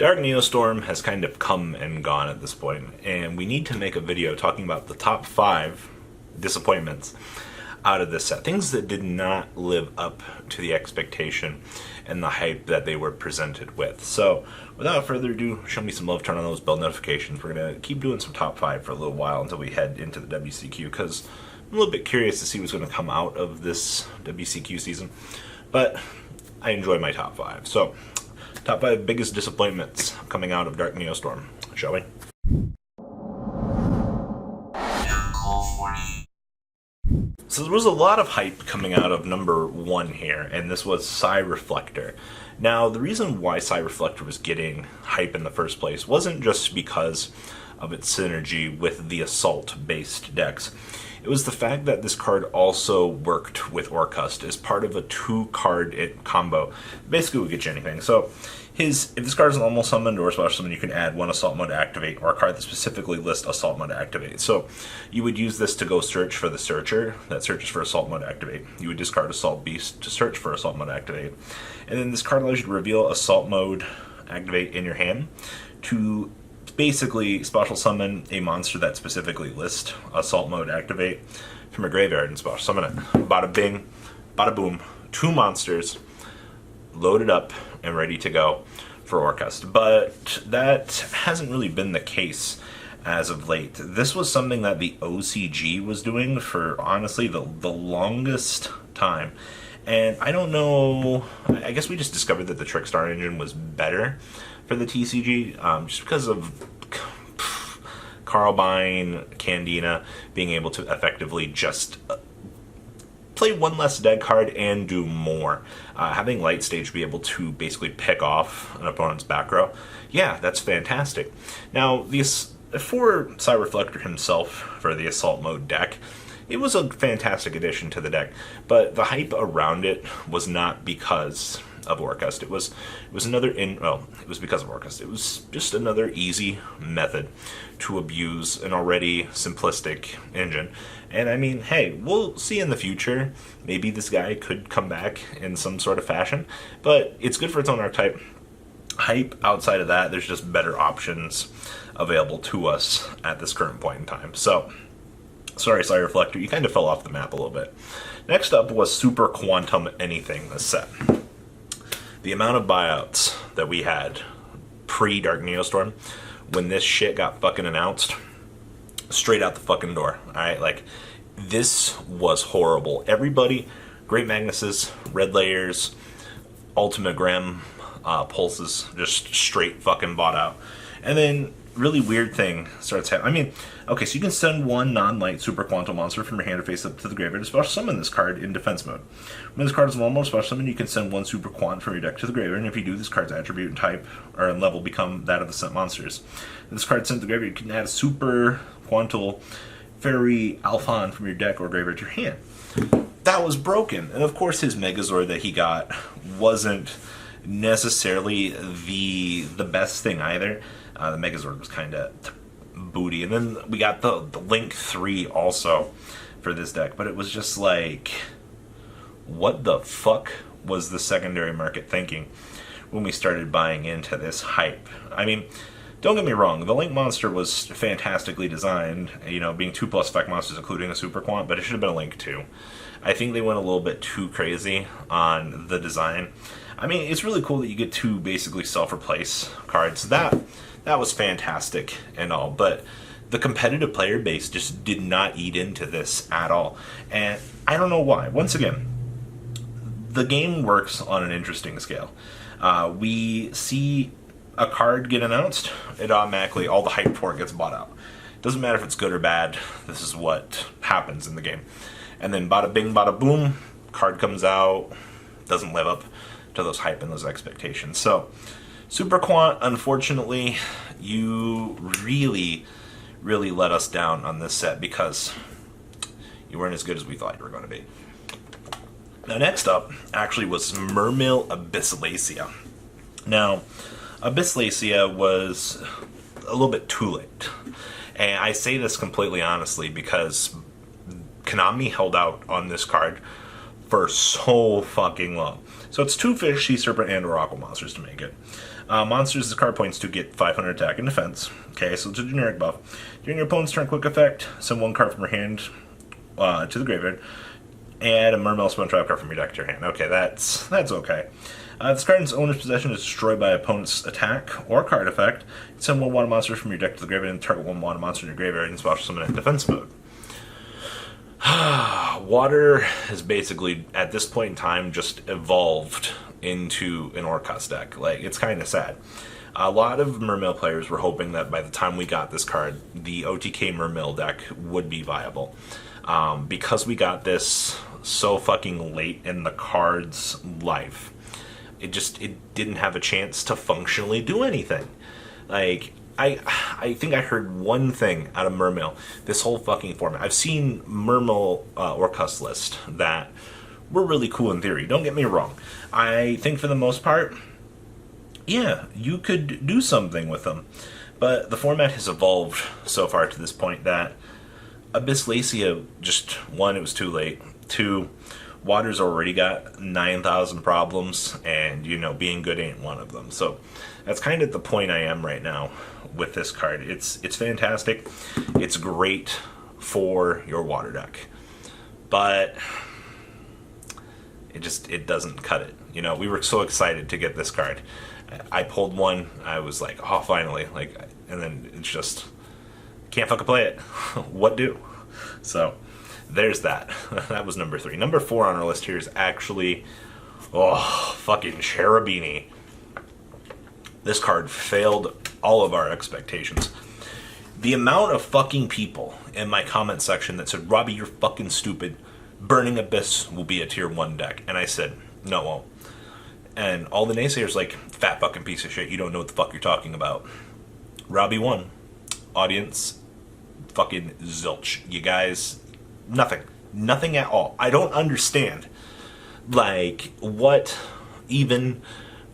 Dark Neostorm has kind of come and gone at this point, and we need to make a video talking about the top 5 disappointments out of this set. Things that did not live up to the expectation and the hype that they were presented with. So, without further ado, show me some love, turn on those bell notifications. We're going to keep doing some top 5 for a little while until we head into the WCQ, because I'm a little bit curious to see what's going to come out of this WCQ season. But I enjoy my top 5. So, top 5 biggest disappointments coming out of Dark Neostorm, shall we? So there was a lot of hype coming out of number 1 here, and this was Sai Reflector. Now, the reason why Sai Reflector was getting hype in the first place wasn't just because of its synergy with the assault-based decks. It was the fact that this card also worked with Orcust as part of a 2-card combo. Basically, would get you anything. So, if this card is normal summoned or special summoned, you can add 1 assault mode to activate, or a card that specifically lists assault mode to activate. So, you would use this to go search for the searcher that searches for assault mode to activate. You would discard assault beast to search for assault mode to activate. And then this card allows you to reveal assault mode activate in your hand to basically special summon a monster that specifically lists assault mode activate from a graveyard and special summon it. Bada bing, bada boom, 2 monsters loaded up and ready to go for Orcust. But that hasn't really been the case as of late. This was something that the OCG was doing for, honestly, the longest time. And I don't know, I guess we just discovered that the Trickstar engine was better for the TCG, just because of Carlbine, Candina being able to effectively just play 1 less deck card and do more. Having Light Stage be able to basically pick off an opponent's back row, yeah, that's fantastic. Now, for Sai Reflector himself, for the Assault Mode deck, it was a fantastic addition to the deck, but the hype around it was not because of Orcust. It was because of Orcust. It was just another easy method to abuse an already simplistic engine. And I mean, hey, we'll see in the future. Maybe this guy could come back in some sort of fashion, but it's good for its own archetype. Hype outside of that, there's just better options available to us at this current point in time. So, sorry, Sai Reflector, you kind of fell off the map a little bit. Next up was Super Quantum Anything, this set. The amount of buyouts that we had pre-Dark Neostorm, when this shit got fucking announced, straight out the fucking door, alright? Like, this was horrible. Everybody, Great Magnuses, Red Layers, Ultimate Grem, Pulses, just straight fucking bought out. And then, really weird thing starts happening. I mean, okay, so you can send 1 non-light Super Quantum monster from your hand or face up to the graveyard to special summon this card in defense mode. When this card is normal special summon, you can send 1 Super Quant from your deck to the graveyard, and if you do, this card's attribute and type or level become that of the sent monsters. If this card sent to the graveyard, you can add a Super Quantal Fairy Alphon from your deck or graveyard to your hand. That was broken, and of course his Megazord that he got wasn't necessarily the best thing either. The Megazord was kind of booty. And then we got the Link 3 also for this deck. But it was just like, what the fuck was the secondary market thinking when we started buying into this hype? I mean, don't get me wrong, the Link monster was fantastically designed, you know, being 2+ spec monsters, including a Super Quant, but it should have been a Link 2. I think they went a little bit too crazy on the design. I mean, it's really cool that you get 2 basically self-replace cards. That was fantastic and all, but the competitive player base just did not eat into this at all. And I don't know why. Once again, the game works on an interesting scale. We see a card get announced, it automatically, all the hype for it gets bought out. Doesn't matter if it's good or bad, this is what happens in the game. And then bada bing, bada boom, card comes out, doesn't live up to those hype and those expectations. So, Super Quant, unfortunately, you really, really let us down on this set because you weren't as good as we thought you were going to be. Now, next up, actually, was Mermail Abysslacia. Now, Abysslacia was a little bit too late. And I say this completely honestly because Konami held out on this card for so fucking long. So it's 2 fish, sea serpent, and oracle monsters to make it. Monsters, this card points to get 500 attack and defense. Okay, so it's a generic buff. During your opponent's turn, quick effect, send one card from your hand to the graveyard. Add a Mermail Spelltrap card from your deck to your hand. Okay, that's okay. This card in its owner's possession is destroyed by opponent's attack or card effect. Send one water monster from your deck to the graveyard and target one water monster in your graveyard and special summon it in defense mode. Water has basically, at this point in time, just evolved into an Orcust deck. Like, it's kind of sad. A lot of Mermail players were hoping that by the time we got this card, the OTK Mermail deck would be viable. Because we got this so fucking late in the card's life, it didn't have a chance to functionally do anything. Like, I think I heard one thing out of Mermail this whole fucking format. I've seen Mermail Orcust list that were really cool in theory. Don't get me wrong. I think for the most part, yeah, you could do something with them. But the format has evolved so far to this point that Abyssalacia, just, one, it was too late. Two, Water's already got 9,000 problems, and, being good ain't one of them. So that's kind of the point I am right now with this card. It's fantastic. It's great for your Water deck. But it doesn't cut it. We were so excited to get this card. I pulled one. I was like, oh, finally. And then it's just, can't fucking play it. What do? So there's that. That was number 3. Number 4 on our list here is actually, fucking Cherubini. This card failed all of our expectations. The amount of fucking people in my comment section that said, Robbie, you're fucking stupid. Burning Abyss will be a tier 1 deck. And I said, no, it won't. And all the naysayers like, fat fucking piece of shit, you don't know what the fuck you're talking about. Robbie won. Audience, fucking zilch. You guys, nothing. Nothing at all. I don't understand, what even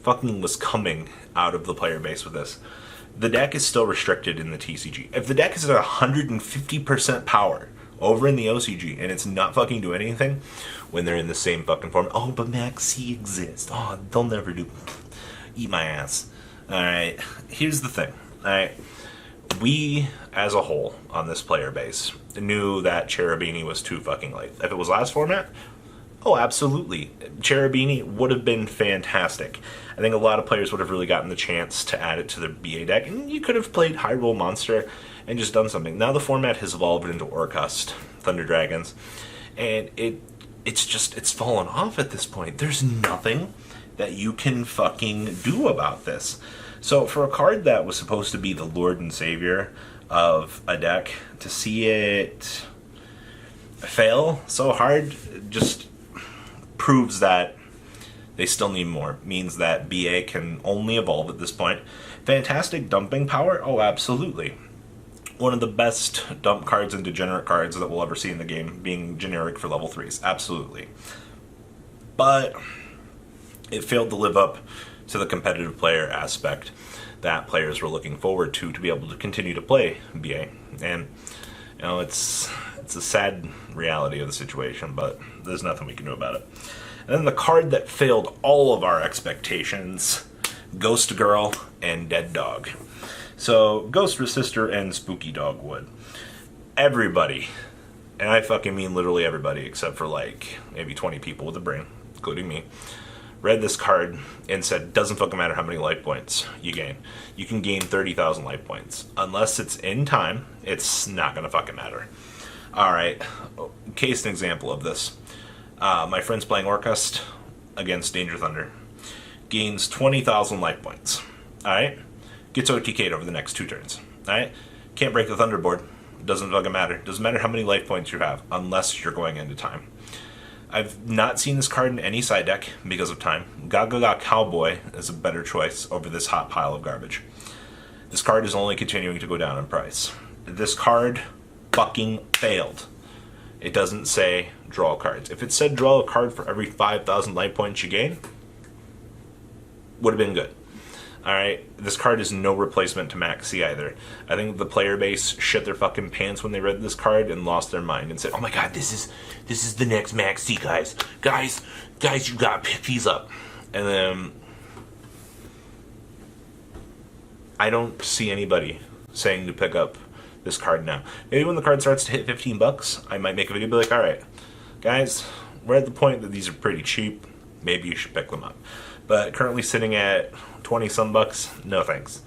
fucking was coming out of the player base with this. The deck is still restricted in the TCG. If the deck is at 150% power over in the OCG and it's not fucking doing anything when they're in the same fucking form, oh, but Max C exists. Oh, they'll never do. Eat my ass. Alright, here's the thing. Alright, we, as a whole, on this player base, knew that Cherubini was too fucking late. If it was last format, oh, absolutely. Cherubini would have been fantastic. I think a lot of players would have really gotten the chance to add it to their BA deck, and you could have played Hyrule Monster and just done something. Now the format has evolved into Orcust, Thunder Dragons, and it's fallen off at this point. There's nothing that you can fucking do about this. So for a card that was supposed to be the Lord and Savior of a deck, to see it fail so hard just proves that they still need more. Means that BA can only evolve at this point. Fantastic dumping power? Oh, absolutely. One of the best dump cards and degenerate cards that we'll ever see in the game, being generic for level 3s. Absolutely. But it failed to live up to the competitive player aspect that players were looking forward to be able to continue to play BA. And, it's a sad reality of the situation, but there's nothing we can do about it. And then the card that failed all of our expectations, Ghost Girl and Dead Dog. So, Ghost Sister and Spooky Dog would. Everybody, and I fucking mean literally everybody, except for maybe 20 people with a brain, including me, read this card and said, doesn't fucking matter how many life points you gain. You can gain 30,000 life points. Unless it's in time, it's not gonna fucking matter. Alright, case an example of this. My friend's playing Orcust against Danger Thunder. Gains 20,000 life points. Alright? Gets OTK'd over the next 2 turns. Alright? Can't break the Thunderboard. Doesn't fucking matter. Doesn't matter how many life points you have, unless you're going into time. I've not seen this card in any side deck because of time. Gaga Cowboy is a better choice over this hot pile of garbage. This card is only continuing to go down in price. This card fucking failed. It doesn't say draw cards. If it said draw a card for every 5,000 life points you gain, would have been good. Alright, this card is no replacement to Max C either. I think the player base shit their fucking pants when they read this card and lost their mind and said, oh my god, this is the next Max C, guys. Guys, you gotta pick these up. And then I don't see anybody saying to pick up this card now. Maybe when the card starts to hit $15, I might make a video and be like, all right, guys, we're at the point that these are pretty cheap. Maybe you should pick them up. But currently sitting at 20 some bucks, no thanks.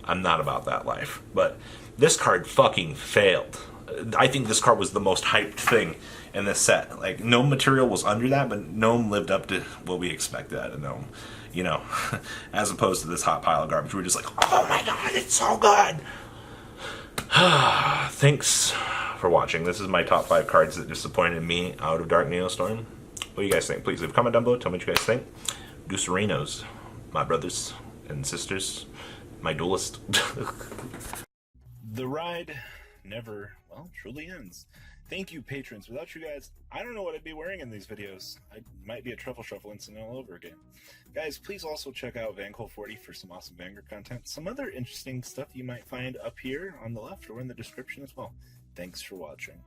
I'm not about that life. But this card fucking failed. I think this card was the most hyped thing in this set. Like, Gnome material was under that, but Gnome lived up to what we expected out of Gnome. You know, as opposed to this hot pile of garbage. We're just like, oh my god, it's so good! Thanks for watching. This is my top 5 cards that disappointed me out of Dark Neostorm. What do you guys think? Please leave a comment down below. Tell me what you guys think. Deucerinos, my brothers and sisters, my duelist. The ride never, well, truly ends. Thank you, patrons. Without you guys, I don't know what I'd be wearing in these videos. I might be a truffle shuffle incident all over again. Guys, please also check out Vanquil40 for some awesome Vanguard content. Some other interesting stuff you might find up here on the left or in the description as well. Thanks for watching.